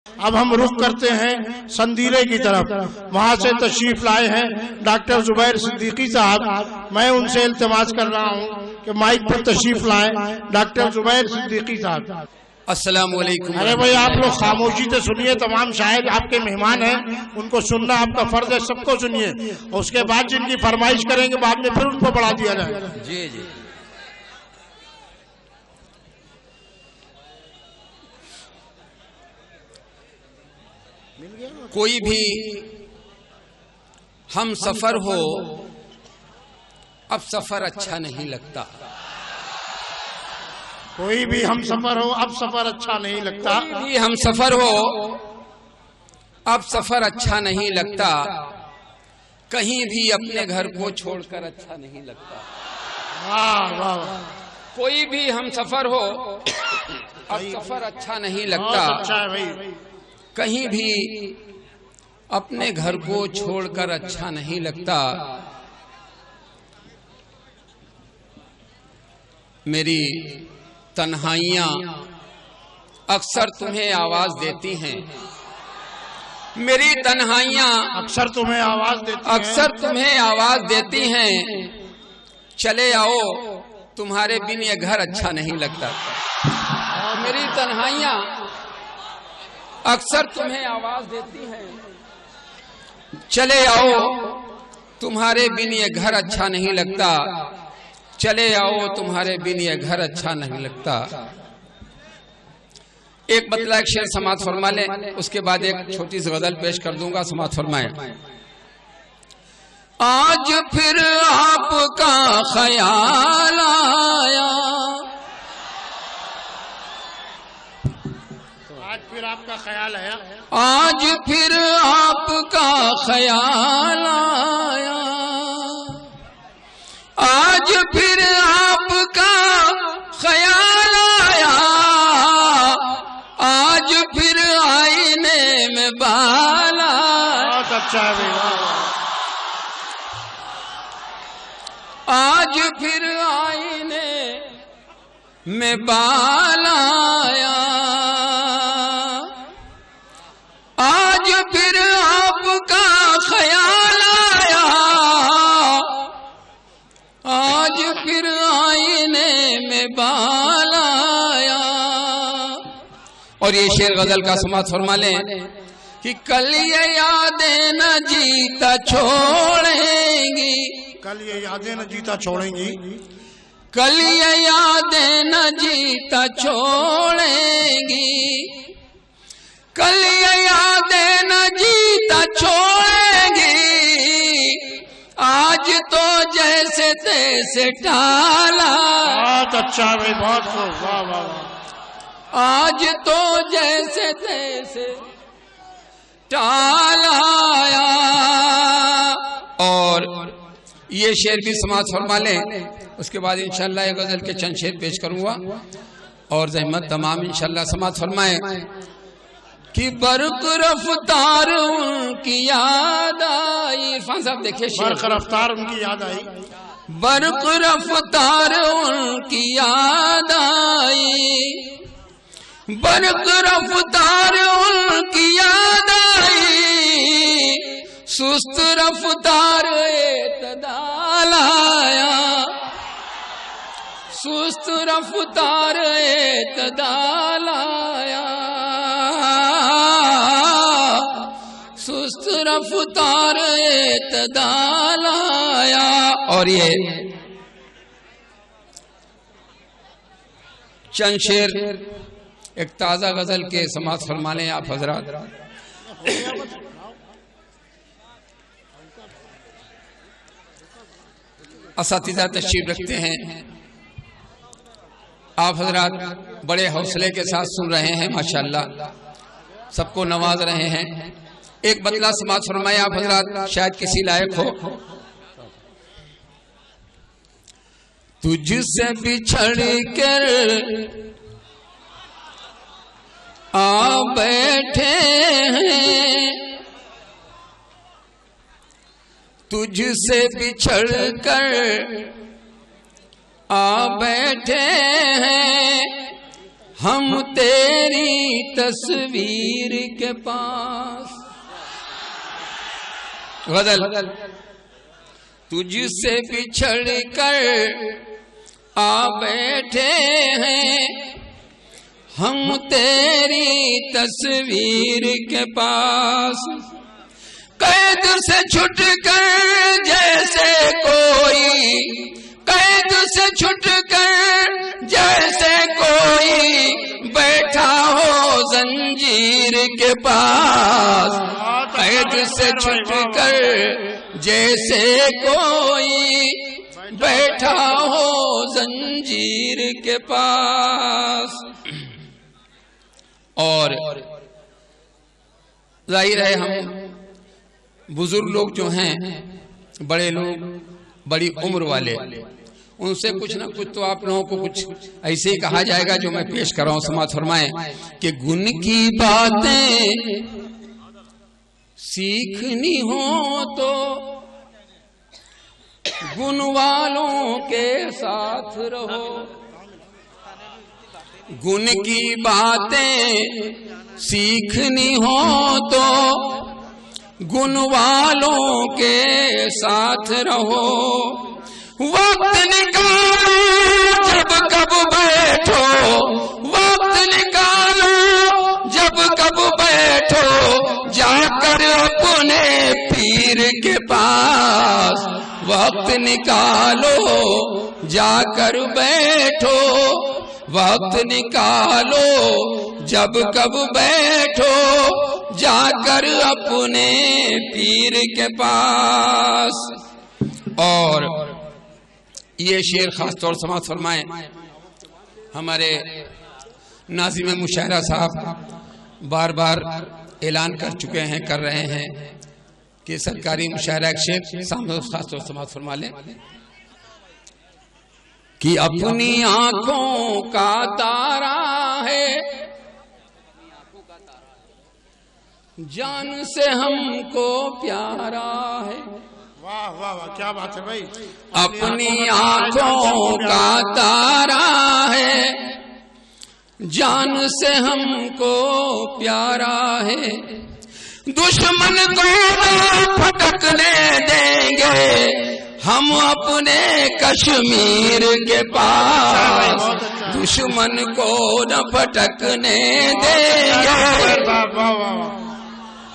اب ہم رخ کرتے ہیں سندیرے کی طرف. وہاں سے تشریف لائے ہیں ڈاکٹر زبیر صدیقی صاحب. میں ان سے التماس کر رہا ہوں کہ مائک پر تشریف لائیں ڈاکٹر زبیر صدیقی صاحب. السلام علیکم. ارے بھائی آپ لوگ خاموشی سے سنیے. تمام شاعر آپ کے مہمان ہیں, ان کو سننا آپ کا فرض ہے. سب کو سنیے, اس کے بعد جن کی فرمائش کریں گے بعد میں پھر ان کو بڑھا دیا جائے. جی جی. کوئی بھی ہم سفر ہو اب سفر اچھا نہیں لگتا. کوئی بھی ہم سفر ہو اب سفر اچھا نہیں لگتا. کوئی بھی ہم سفر ہو اب سفر اچھا نہیں لگتا. کہیں بھی اپنے گھر کو چھوڑ کر اچھا نہیں لگتا. واہ واہ. کوئی بھی ہم سفر ہو اب سفر اچھا نہیں لگتا. اچھا ہے بھائی. کہیں بھی اپنے گھر کو چھوڑ کر اچھا نہیں لگتا. میری تنہائیاں اکثر تمہیں آواز دیتی ہیں. میری تنہائیاں اکثر تمہیں آواز دیتی ہیں. اکثر تمہیں آواز دیتی ہیں. چلے آؤ تمہارے بن یہ گھر اچھا نہیں لگتا. میری تنہائیاں اکثر تمہیں آواز دیتی ہیں. چلے آؤ تمہارے بن یہ گھر اچھا نہیں لگتا. چلے آؤ تمہارے بن یہ گھر اچھا نہیں لگتا. ایک بتلا ایک شعر سماعت فرما لیں, اس کے بعد ایک چھوٹی سی غزل پیش کر دوں گا. سماعت فرمائیں. آج پھر آپ کا خیال آیا. آج پھر آپ کا خیال ہے. آج پھر آپ کا خیال آیا. آج پھر آپ کا خیال آیا. آج پھر آئینے میں بال آیا. بہت اچھا ہے. آج پھر آئینے میں بال آیا. آج پھر آپ کا خیال آیا. آج پھر آئینے میں بال آیا. اور یہ شعر غزل کا سماعت فرما لیں کہ کل یہ یادیں نہ جیتا چھوڑیں گی. کل یہ یادیں نہ جیتا چھوڑیں گی. کل یہ یادیں نہ جیتا چھوڑیں گی. کل یہ یادیں نہ جیتا چھوڑیں گی. آج تو جیسے تیسے ٹالا. بہت اچھا بھائی. بہت خوب. واہ واہ واہ. آج تو جیسے تیسے ٹالا. اور یہ شعر بھی سماعت فرما لیں. اس کے بعد انشاءاللہ یہ غزل کے چند شعر پیش کروں گا. اور زحمت تمام انشاءاللہ سماعت فرمائیں کہ برق رفتار ان کی یاد آئی. عرفان صاحب دیکھیں شعر. برق رفتار ان کی یاد آئی. برق رفتار ان کی یاد آئی. برق رفتار ان کی یاد آئی. سست رفتار اعتدال آیا. سست رفتار اعتدال آیا. سست رفتار اعتدال آیا. اور یہ چند شعر ایک تازہ غزل کے سماعت فرما لیں آپ حضرات. اساتذہ تشریف رکھتے ہیں. آپ حضرات بڑے حوصلے کے ساتھ سن رہے ہیں. ماشاءاللہ سب کو نواز رہے ہیں. ایک بتلا سماعت فرمائے آپ حضرات, شاید کسی لائق ہو. تجھ سے بچھڑ کر آ بیٹھے ہیں. تجھ سے بچھڑ کر آ بیٹھے ہیں. ہم تیری تصویر کے پاس. غزل. تجھ سے بچھڑ کر آ بیٹھے ہیں ہم تیری تصویر کے پاس. قید سے چھٹ کر جیسے کوئی، قید سے چھٹ کر جیسے کوئی بیٹھا ہو زنجیر کے پاس. قید سے چھٹ کر جیسے کوئی بیٹھا ہو زنجیر کے پاس. اور ظاہر ہے ہم بزرگ لوگ جو ہیں، بڑے لوگ، بڑی عمر والے، ان سے کچھ نہ کچھ تو آپ لوگوں کو کچھ ایسے ہی کہا جائے گا جو میں پیش کر رہا ہوں. سماعت فرمائیں کہ گن کی باتیں سیکھنی ہو تو گن والوں کے ساتھ رہو. گن کی باتیں سیکھنی ہو تو گن والوں کے ساتھ رہو. وقت نکالو جب کب بیٹھو، وقت نکالو جب کب بیٹھو جا کر اپنے پیر کے پاس. وقت نکالو جا کر بیٹھو، وقت نکالو جب کب بیٹھو جا کر اپنے پیر کے پاس. اور یہ شعر خاص طور سماعت فرمائیں، ہمارے ناظم مشاعرہ صاحب بار بار اعلان کر چکے ہیں، کر رہے ہیں کہ سرکاری مشاعرہ ایک شعر سامنے خاص طور سماعت فرما لیں کہ اپنی آنکھوں کا تارا ہے جان سے ہم کو پیارا ہے. واہ واہ واہ، کیا بات ہے بھائی. اپنی آنکھوں کا تارا ہے جان سے ہم کو پیارا ہے. دشمن کو نہ پھٹکنے دیں گے ہم اپنے کشمیر کے پاس. دشمن کو نہ پھٹکنے دیں گے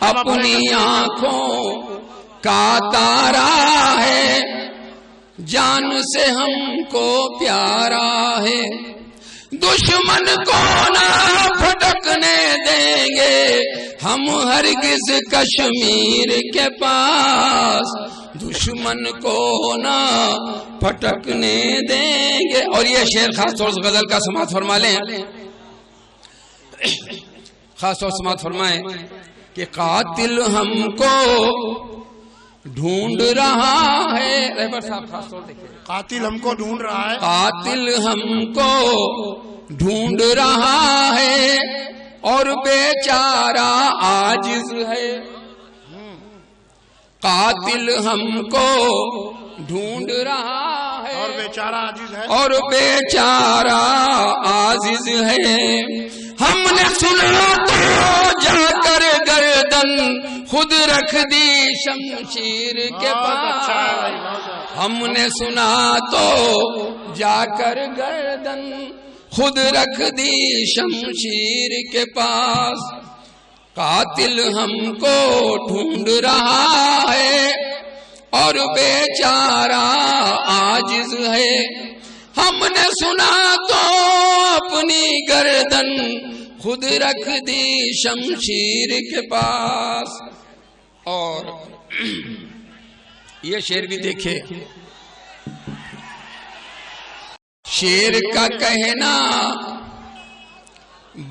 اپنی آنکھوں کا تارا ہے جان سے ہم کو پیارا ہے. دشمن کو نہ پھٹکنے دیں گے ہم ہرگز کشمیر کے پاس. دشمن کو نہ پھٹکنے دیں گے. اور یہ شعر خاص طور سے غزل کا سماعت فرما لیں، خاص طور سماعت فرمائیں کہ قاتل ہم کو ڈھونڈ رہا ہے. رہبر صاحب خاص طور دیکھیں، قاتل ہم کو ڈھونڈ رہا ہے، قاتل ہم کو ڈھونڈ رہا ہے اور بیچارہ عاجز ہے. قاتل ہم کو ڈھونڈ رہا ہے اور بیچارہ عاجز ہے، اور بیچارہ عاجز ہے. ہم نے سنا تو جا کر گردن خود رکھ دی شمشیر کے پاس. ہم نے سنا تو جا کر گردن خود رکھ دی شمشیر کے پاس. قاتل ہم کو ڈھونڈ رہا ہے اور بیچارہ عاجز ہے. ہم نے سنا تو اپنی گردن خود رکھ دی شمشیر کے پاس. اور یہ شعر بھی دیکھے، شعر کا کہنا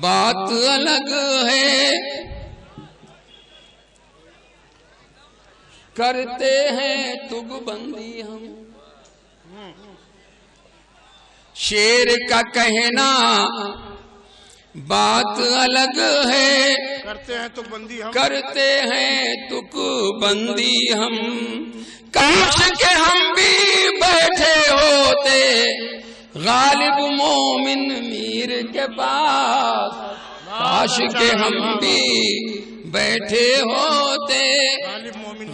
بات الگ ہے، کرتے ہیں تگ بندی ہم. شعر کا کہنا بات الگ ہے، کرتے ہیں تو بندی ہم، کرتے ہیں تک بندی ہم. کاش کہ ہم بھی بیٹھے ہوتے غالب مومن میر کے پاس، کاش کہ ہم بھی بیٹھے ہوتے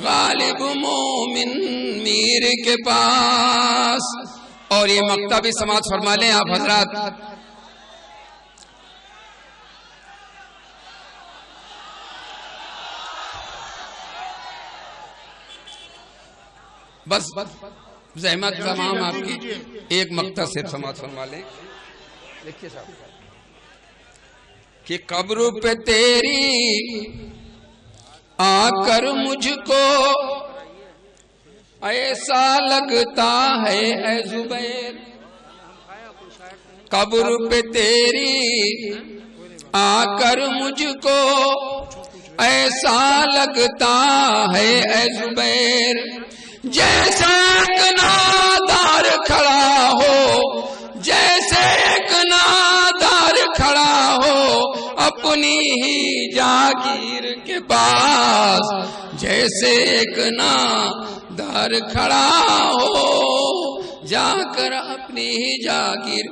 غالب مومن میر کے پاس۔ اور یہ مقطع بھی سماعت فرما لیں آپ حضرات۔ بس زحمت تمام آپ کی، ایک مقطع سے سماعت فرما لیں۔ دیکھیے صاحب کہ قبر پہ تیری آ کر مجھ کو ایسا لگتا ہے اے زبیر، قبر پہ تیری آ کر مجھ کو ایسا لگتا ہے اے زبیر، جیسے ایک نادار کھڑا ہو، جیسے ایک نادار کھڑا ہو اپنی ہی جاگیر کے پاس، جیسے ایک نادار کھڑا ہو جا کر اپنی ہی جاگیر